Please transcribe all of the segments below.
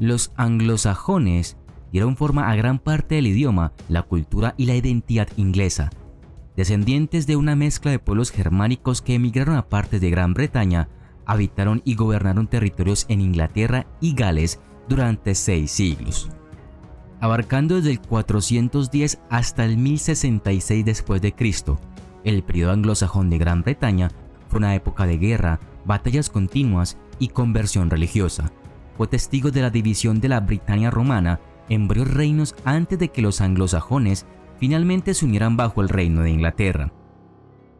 Los anglosajones dieron forma a gran parte del idioma, la cultura y la identidad inglesa. Descendientes de una mezcla de pueblos germánicos que emigraron a partes de Gran Bretaña, habitaron y gobernaron territorios en Inglaterra y Gales durante 6 siglos. Abarcando desde el 410 hasta el 1066 después de Cristo, el periodo anglosajón de Gran Bretaña fue una época de guerra, batallas continuas y conversión religiosa. Fue testigo de la división de la Britania romana en varios reinos antes de que los anglosajones finalmente se unieran bajo el reino de Inglaterra.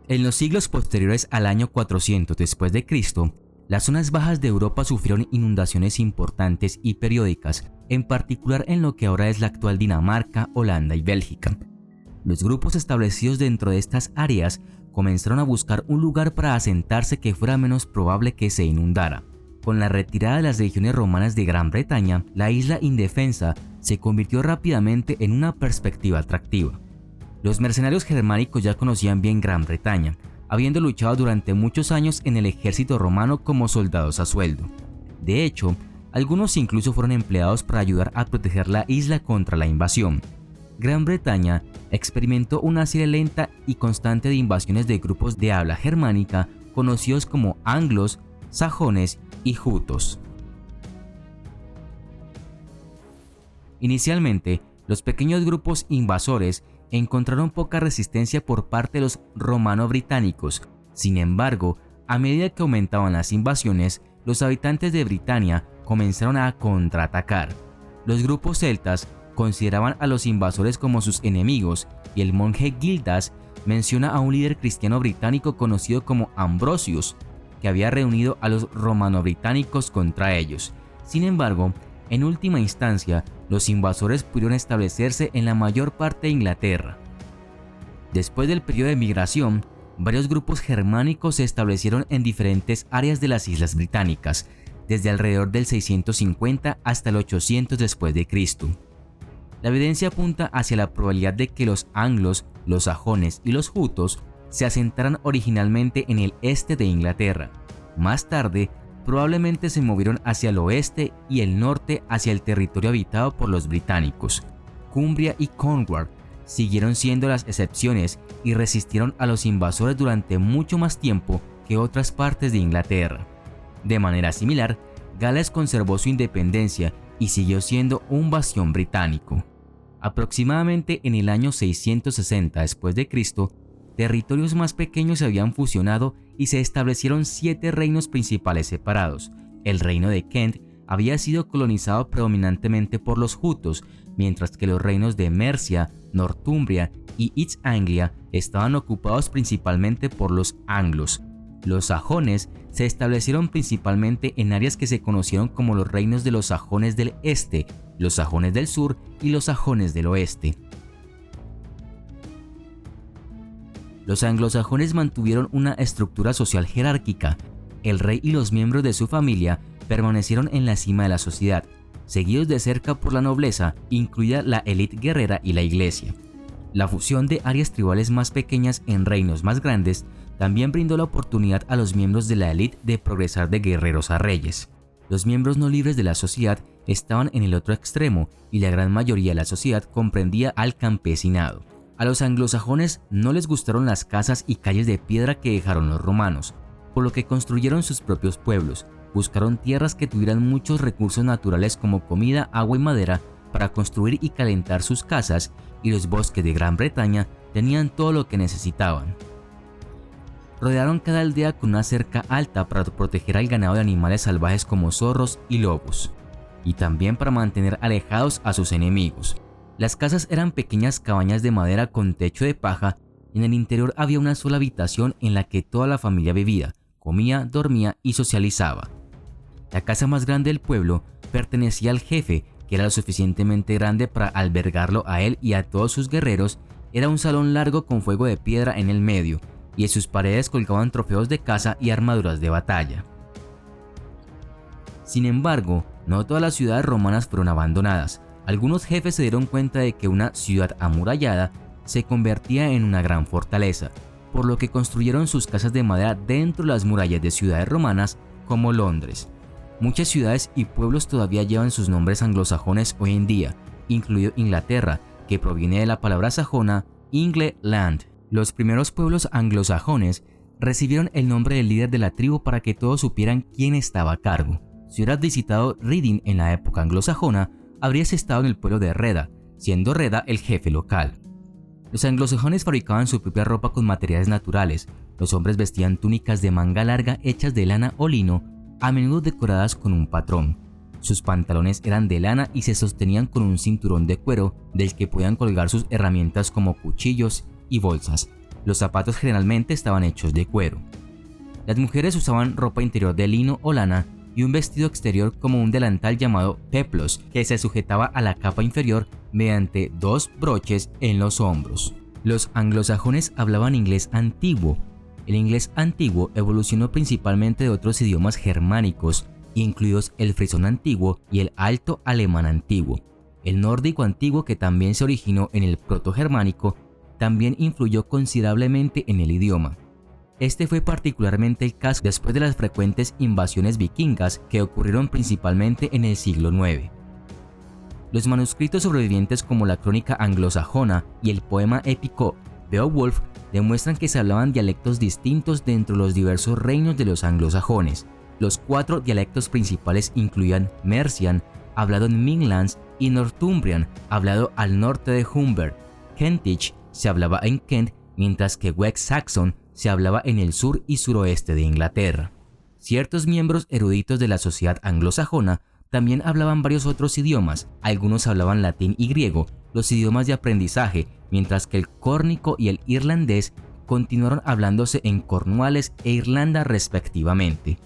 En los siglos posteriores al año 400 después de Cristo, las zonas bajas de Europa sufrieron inundaciones importantes y periódicas, en particular en lo que ahora es la actual Dinamarca, Holanda y Bélgica. Los grupos establecidos dentro de estas áreas comenzaron a buscar un lugar para asentarse que fuera menos probable que se inundara. Con la retirada de las legiones romanas de Gran Bretaña, la isla indefensa se convirtió rápidamente en una perspectiva atractiva. Los mercenarios germánicos ya conocían bien Gran Bretaña, habiendo luchado durante muchos años en el ejército romano como soldados a sueldo. De hecho, algunos incluso fueron empleados para ayudar a proteger la isla contra la invasión. Gran Bretaña experimentó una serie lenta y constante de invasiones de grupos de habla germánica conocidos como anglos, sajones y jutos. Inicialmente, los pequeños grupos invasores encontraron poca resistencia por parte de los romano-británicos. Sin embargo, a medida que aumentaban las invasiones, los habitantes de Britania comenzaron a contraatacar. Los grupos celtas consideraban a los invasores como sus enemigos y el monje Gildas menciona a un líder cristiano británico conocido como Ambrosius, que había reunido a los romano-británicos contra ellos. Sin embargo, en última instancia, los invasores pudieron establecerse en la mayor parte de Inglaterra. Después del periodo de migración, varios grupos germánicos se establecieron en diferentes áreas de las islas británicas, desde alrededor del 650 hasta el 800 después de Cristo. La evidencia apunta hacia la probabilidad de que los anglos, los sajones y los jutos se asentaran originalmente en el este de Inglaterra. Más tarde, probablemente se movieron hacia el oeste y el norte hacia el territorio habitado por los británicos. Cumbria y Cornwall siguieron siendo las excepciones y resistieron a los invasores durante mucho más tiempo que otras partes de Inglaterra. De manera similar, Gales conservó su independencia y siguió siendo un bastión británico. Aproximadamente en el año 660 después de Cristo, territorios más pequeños se habían fusionado y se establecieron 7 reinos principales separados. El reino de Kent había sido colonizado predominantemente por los jutos, mientras que los reinos de Mercia, Northumbria y East Anglia estaban ocupados principalmente por los anglos. Los sajones se establecieron principalmente en áreas que se conocieron como los reinos de los sajones del este, los sajones del sur y los sajones del oeste. Los anglosajones mantuvieron una estructura social jerárquica. El rey y los miembros de su familia permanecieron en la cima de la sociedad, seguidos de cerca por la nobleza, incluida la élite guerrera y la iglesia. La fusión de áreas tribales más pequeñas en reinos más grandes también brindó la oportunidad a los miembros de la élite de progresar de guerreros a reyes. Los miembros no libres de la sociedad estaban en el otro extremo y la gran mayoría de la sociedad comprendía al campesinado. A los anglosajones no les gustaron las casas y calles de piedra que dejaron los romanos, por lo que construyeron sus propios pueblos. Buscaron tierras que tuvieran muchos recursos naturales como comida, agua y madera para construir y calentar sus casas, y los bosques de Gran Bretaña tenían todo lo que necesitaban. Rodearon cada aldea con una cerca alta para proteger al ganado de animales salvajes como zorros y lobos, y también para mantener alejados a sus enemigos. Las casas eran pequeñas cabañas de madera con techo de paja, y en el interior había una sola habitación en la que toda la familia vivía, comía, dormía y socializaba. La casa más grande del pueblo pertenecía al jefe, que era lo suficientemente grande para albergarlo a él y a todos sus guerreros. Era un salón largo con fuego de piedra en el medio, y en sus paredes colgaban trofeos de caza y armaduras de batalla. Sin embargo, no todas las ciudades romanas fueron abandonadas. Algunos jefes se dieron cuenta de que una ciudad amurallada se convertía en una gran fortaleza, por lo que construyeron sus casas de madera dentro de las murallas de ciudades romanas como Londres. Muchas ciudades y pueblos todavía llevan sus nombres anglosajones hoy en día, incluido Inglaterra, que proviene de la palabra sajona Ingleland. Los primeros pueblos anglosajones recibieron el nombre del líder de la tribu para que todos supieran quién estaba a cargo. Si hubieras visitado Reading en la época anglosajona, habrías estado en el pueblo de Reda, siendo Reda el jefe local. Los anglosajones fabricaban su propia ropa con materiales naturales. Los hombres vestían túnicas de manga larga hechas de lana o lino, a menudo decoradas con un patrón. Sus pantalones eran de lana y se sostenían con un cinturón de cuero del que podían colgar sus herramientas como cuchillos y bolsas. Los zapatos generalmente estaban hechos de cuero. Las mujeres usaban ropa interior de lino o lana y un vestido exterior como un delantal llamado peplos, que se sujetaba a la capa inferior mediante 2 broches en los hombros. Los anglosajones hablaban inglés antiguo. El inglés antiguo evolucionó principalmente de otros idiomas germánicos, incluidos el frisón antiguo y el alto alemán antiguo. El nórdico antiguo, que también se originó en el protogermánico, también influyó considerablemente en el idioma. Este fue particularmente el caso después de las frecuentes invasiones vikingas que ocurrieron principalmente en el siglo IX. Los manuscritos sobrevivientes como la crónica anglosajona y el poema épico Beowulf demuestran que se hablaban dialectos distintos dentro de los diversos reinos de los anglosajones. Los 4 dialectos principales incluían Mercian, hablado en Midlands, y Northumbrian, hablado al norte de Humber. Kentish se hablaba en Kent, mientras que West Saxon se hablaba en el sur y suroeste de Inglaterra. Ciertos miembros eruditos de la sociedad anglosajona también hablaban varios otros idiomas. Algunos hablaban latín y griego, los idiomas de aprendizaje, mientras que el córnico y el irlandés continuaron hablándose en Cornualles e Irlanda respectivamente.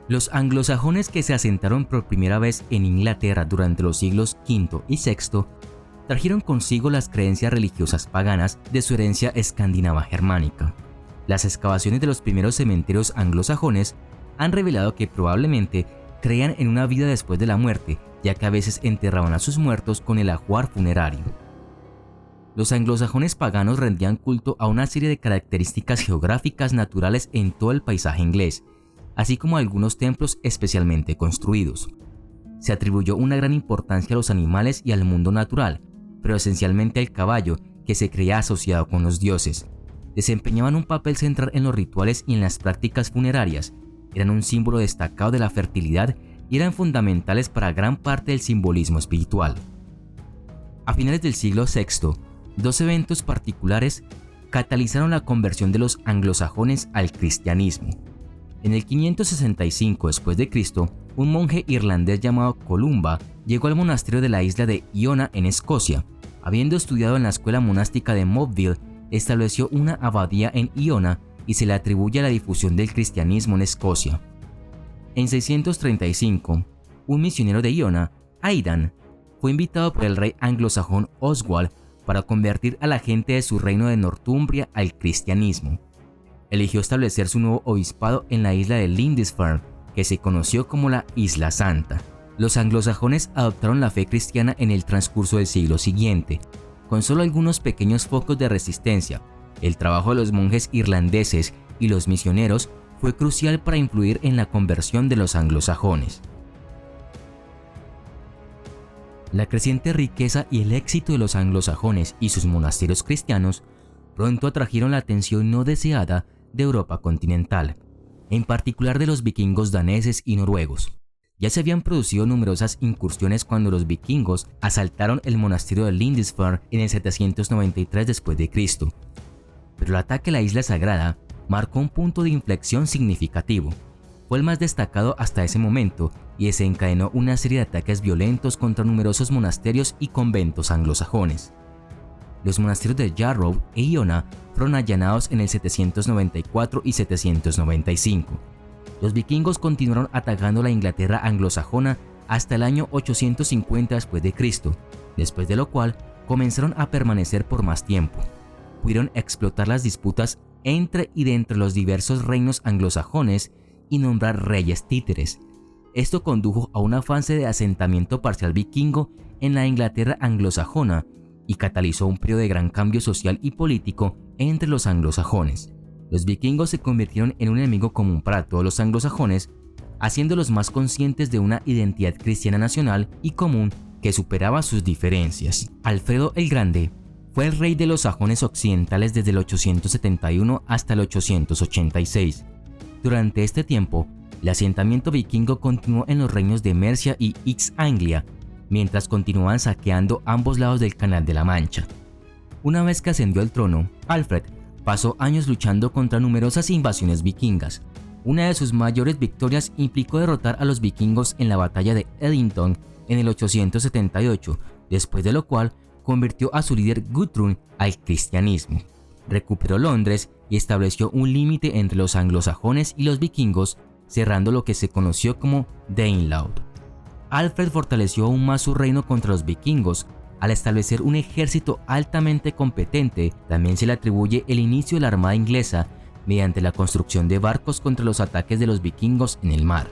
Los anglosajones que se asentaron por primera vez en Inglaterra durante los siglos V y VI trajeron consigo las creencias religiosas paganas de su herencia escandinava germánica. Las excavaciones de los primeros cementerios anglosajones han revelado que probablemente creían en una vida después de la muerte, ya que a veces enterraban a sus muertos con el ajuar funerario. Los anglosajones paganos rendían culto a una serie de características geográficas naturales en todo el paisaje inglés, así como a algunos templos especialmente construidos. Se atribuyó una gran importancia a los animales y al mundo natural, pero esencialmente al caballo, que se creía asociado con los dioses. Desempeñaban un papel central en los rituales y en las prácticas funerarias, eran un símbolo destacado de la fertilidad y eran fundamentales para gran parte del simbolismo espiritual. A finales del siglo VI, 2 eventos particulares catalizaron la conversión de los anglosajones al cristianismo. En el 565 d.C., un monje irlandés llamado Columba llegó al monasterio de la isla de Iona en Escocia. Habiendo estudiado en la escuela monástica de Mobbville, estableció una abadía en Iona y se le atribuye la difusión del cristianismo en Escocia. En 635, un misionero de Iona, Aidan, fue invitado por el rey anglosajón Oswald para convertir a la gente de su reino de Northumbria al cristianismo. Eligió establecer su nuevo obispado en la isla de Lindisfarne, que se conoció como la Isla Santa. Los anglosajones adoptaron la fe cristiana en el transcurso del siglo siguiente, con solo algunos pequeños focos de resistencia. El trabajo de los monjes irlandeses y los misioneros fue crucial para influir en la conversión de los anglosajones. La creciente riqueza y el éxito de los anglosajones y sus monasterios cristianos pronto atrajeron la atención no deseada de Europa continental, en particular de los vikingos daneses y noruegos. Ya se habían producido numerosas incursiones cuando los vikingos asaltaron el monasterio de Lindisfarne en el 793 d.C., pero el ataque a la isla sagrada marcó un punto de inflexión significativo. Fue el más destacado hasta ese momento y desencadenó una serie de ataques violentos contra numerosos monasterios y conventos anglosajones. Los monasterios de Jarrow e Iona fueron allanados en el 794 y 795. Los vikingos continuaron atacando la Inglaterra anglosajona hasta el año 850 d.C., después de lo cual comenzaron a permanecer por más tiempo. Pudieron explotar las disputas entre y dentro de los diversos reinos anglosajones y nombrar reyes títeres. Esto condujo a una fase de asentamiento parcial vikingo en la Inglaterra anglosajona y catalizó un periodo de gran cambio social y político entre los anglosajones. los vikingos se convirtieron en un enemigo común para todos los anglosajones, haciéndolos más conscientes de una identidad cristiana nacional y común que superaba sus diferencias. Alfredo el Grande fue el rey de los sajones occidentales desde el 871 hasta el 886. Durante este tiempo, el asentamiento vikingo continuó en los reinos de Mercia y East Anglia, mientras continuaban saqueando ambos lados del Canal de la Mancha. Una vez que ascendió al trono, Alfred pasó años luchando contra numerosas invasiones vikingas. Una de sus mayores victorias implicó derrotar a los vikingos en la batalla de Edington en el 878, después de lo cual convirtió a su líder Guthrum al cristianismo. Recuperó Londres y estableció un límite entre los anglosajones y los vikingos, cerrando lo que se conoció como Danelaw. Alfred fortaleció aún más su reino contra los vikingos. Al establecer un ejército altamente competente, también se le atribuye el inicio de la armada inglesa mediante la construcción de barcos contra los ataques de los vikingos en el mar.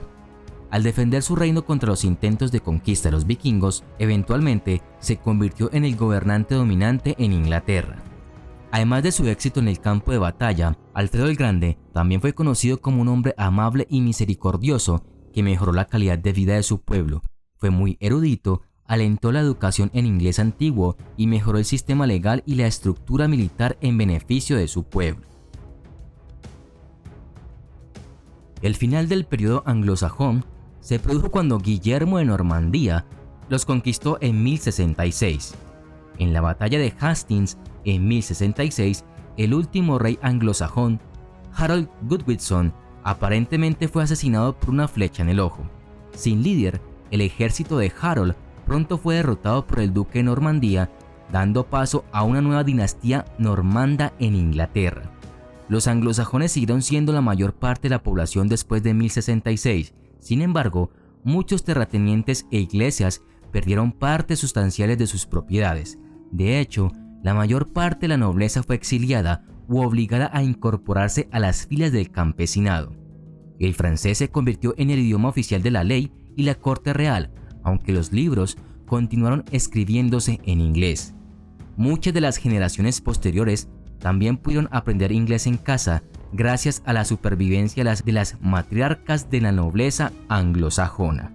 Al defender su reino contra los intentos de conquista de los vikingos, eventualmente se convirtió en el gobernante dominante en Inglaterra. Además de su éxito en el campo de batalla, Alfredo el Grande también fue conocido como un hombre amable y misericordioso que mejoró la calidad de vida de su pueblo. Fue muy erudito, alentó la educación en inglés antiguo y mejoró el sistema legal y la estructura militar en beneficio de su pueblo. El final del periodo anglosajón se produjo cuando Guillermo de Normandía los conquistó en 1066. En la batalla de Hastings en 1066, el último rey anglosajón, Harold Godwinson, aparentemente fue asesinado por una flecha en el ojo. Sin líder, el ejército de Harold pronto fue derrotado por el duque de Normandía, dando paso a una nueva dinastía normanda en Inglaterra. Los anglosajones siguieron siendo la mayor parte de la población después de 1066. Sin embargo, muchos terratenientes e iglesias perdieron partes sustanciales de sus propiedades. De hecho, la mayor parte de la nobleza fue exiliada u obligada a incorporarse a las filas del campesinado. El francés se convirtió en el idioma oficial de la ley y la corte real, aunque los libros continuaron escribiéndose en inglés. Muchas de las generaciones posteriores también pudieron aprender inglés en casa gracias a la supervivencia de las matriarcas de la nobleza anglosajona.